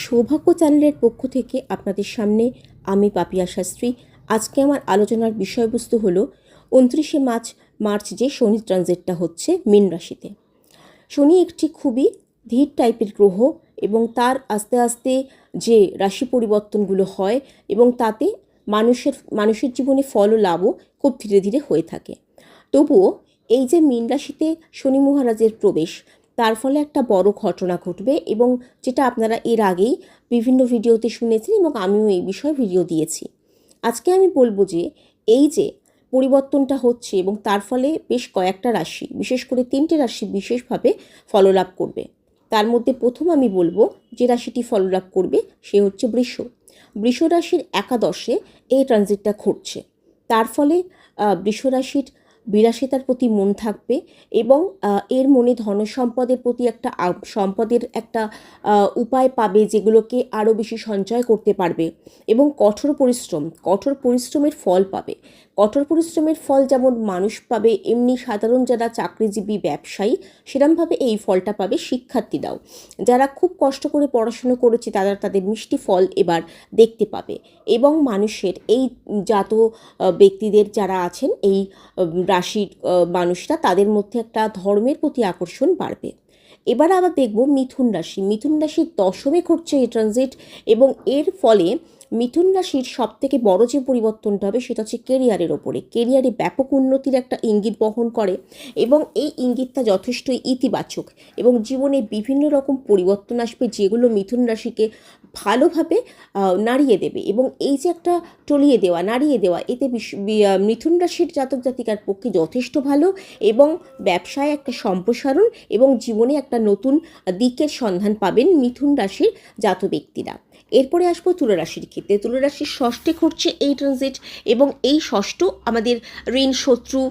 সৌভাগ্য চ্যানেলের পক্ষ থেকে আপনাদের সামনে আমি পাপিয়া শাস্ত্রী। আজকে আমার আলোচনার বিষয়বস্তু হলো 29শে মার্চ যে শনি ট্রানজিটটা হচ্ছে মীন রাশিতে। শনি একটি খুবই ধীর টাইপের গ্রহ এবং তার আস্তে আস্তে যে রাশি পরিবর্তনগুলো হয় এবং তাতে মানুষের জীবনে ফল ও লাভও খুব ধীরে ধীরে হয়ে থাকে। তবুও এই যে মীন রাশিতে শনি মহারাজের প্রবেশ, তার ফলে একটা বড় ঘটনা ঘটবে এবং যেটা আপনারা এর আগেই বিভিন্ন ভিডিওতে শুনেছেন এবং আমিও এই বিষয়ে ভিডিও দিয়েছি। আজকে আমি বলবো যে এই যে পরিবর্তনটা হচ্ছে এবং তার ফলে বেশ কয়েকটা রাশি, বিশেষ করে 3টে রাশি বিশেষভাবে ফললাভ করবে। তার মধ্যে প্রথম আমি বলবো যে রাশিটি ফললাভ করবে সে হচ্ছে বৃষ রাশির একাদশে এই ট্রানজিটটা ঘটছে। তার ফলে বৃষ রাশির বিলাসিতার প্রতি মন থাকবে এবং এর মনে ধনসম্পদের প্রতি একটা সম্পদের একটা উপায় পাবে, যেগুলোকে আরও বেশি সঞ্চয় করতে পারবে এবং কঠোর পরিশ্রমের ফল পাবে। কঠোর পরিশ্রমের ফল যেমন মানুষ পাবে, এমনি সাধারণ যারা চাকরিজীবী ব্যবসায়ী সেরমভাবে এই ফলটা পাবে শিক্ষার্থীরাও। যারা খুব কষ্ট করে পড়াশুনো করেছে তারা তাদের মিষ্টি ফল এবার দেখতে পাবে এবং মানুষের এই জাত ব্যক্তিদের যারা আছেন এই রাশির মানুষরা, তাদের মধ্যে একটা ধর্মের প্রতি আকর্ষণ বাড়বে। এবার আবার দেখব মিথুন রাশির দশমে ঘটছে এই ট্রানজিট এবং এর ফলে মিথুন রাশির সবথেকে বড় যে পরিবর্তনটা হবে সেটা হচ্ছে কেরিয়ারের ওপরে। কেরিয়ারে ব্যাপক উন্নতির একটা ইঙ্গিত বহন করে এবং এই ইঙ্গিতটা যথেষ্টই ইতিবাচক এবং জীবনে বিভিন্ন রকম পরিবর্তন আসবে যেগুলো মিথুন রাশিকে ভালোভাবে নাড়িয়ে দেবে এবং এই যে একটা নাড়িয়ে দেওয়া এতে মিথুন রাশির জাতক জাতিকার পক্ষে যথেষ্ট ভালো এবং ব্যবসায় একটা সম্প্রসারণ এবং জীবনে একটা নতুন দিকের সন্ধান পাবেন মিথুন রাশির জাত ব্যক্তিরা। এরপরে আসবো তুলা রাশির ক্ষেত্রে। তুলা রাশির ষষ্ঠে ঘটছে এই ট্রানজিট এবং এই ষষ্ঠ আমাদের ঋণ, শত্রু,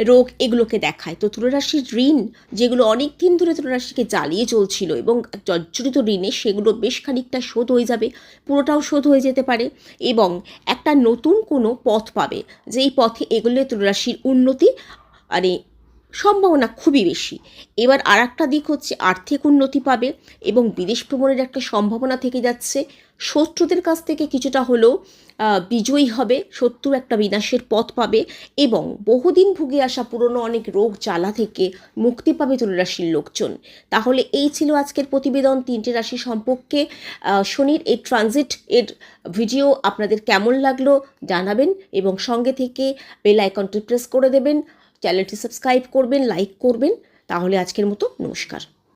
রোগ এগুলোকে দেখায়। তো তুলা রাশির ঋণ যেগুলো অনেক দিন ধরে তুলা রাশিকে জ্বালিয়ে চলছিল এবং জর্জরিত ঋণে, সেগুলো বেশ খানিকটা শোধ হয়ে যাবে, পুরোটাও শোধ হয়ে যেতে পারে এবং একটা নতুন কোনো পথ পাবে, যেই পথে এগোলে তুলা রাশির উন্নতি সম্ভাবনা খুবই বেশি। এবার আর একটা দিক হচ্ছে আর্থিক উন্নতি পাবে এবং বিদেশ ভ্রমণের একটা সম্ভাবনা থেকে যাচ্ছে। শত্রুদের কাছ থেকে কিছুটা হলেও বিজয়ী হবে, শত্রু একটা বিনাশের পথ পাবে এবং বহুদিন ভুগে আসা পুরনো অনেক রোগ জ্বালা থেকে মুক্তি পাবে তুলা রাশির লোকজন। তাহলে এই ছিল আজকের প্রতিবেদন 3টে রাশি সম্পর্কে। শনির এই ট্রানজিট এর ভিডিও আপনাদের কেমন লাগলো জানাবেন এবং সঙ্গে থেকে বেল আইকনটি প্রেস করে দেবেন, চ্যানেলটি সাবস্ক্রাইব করবেন, লাইক করবেন। তাহলে আজকের মতো নমস্কার।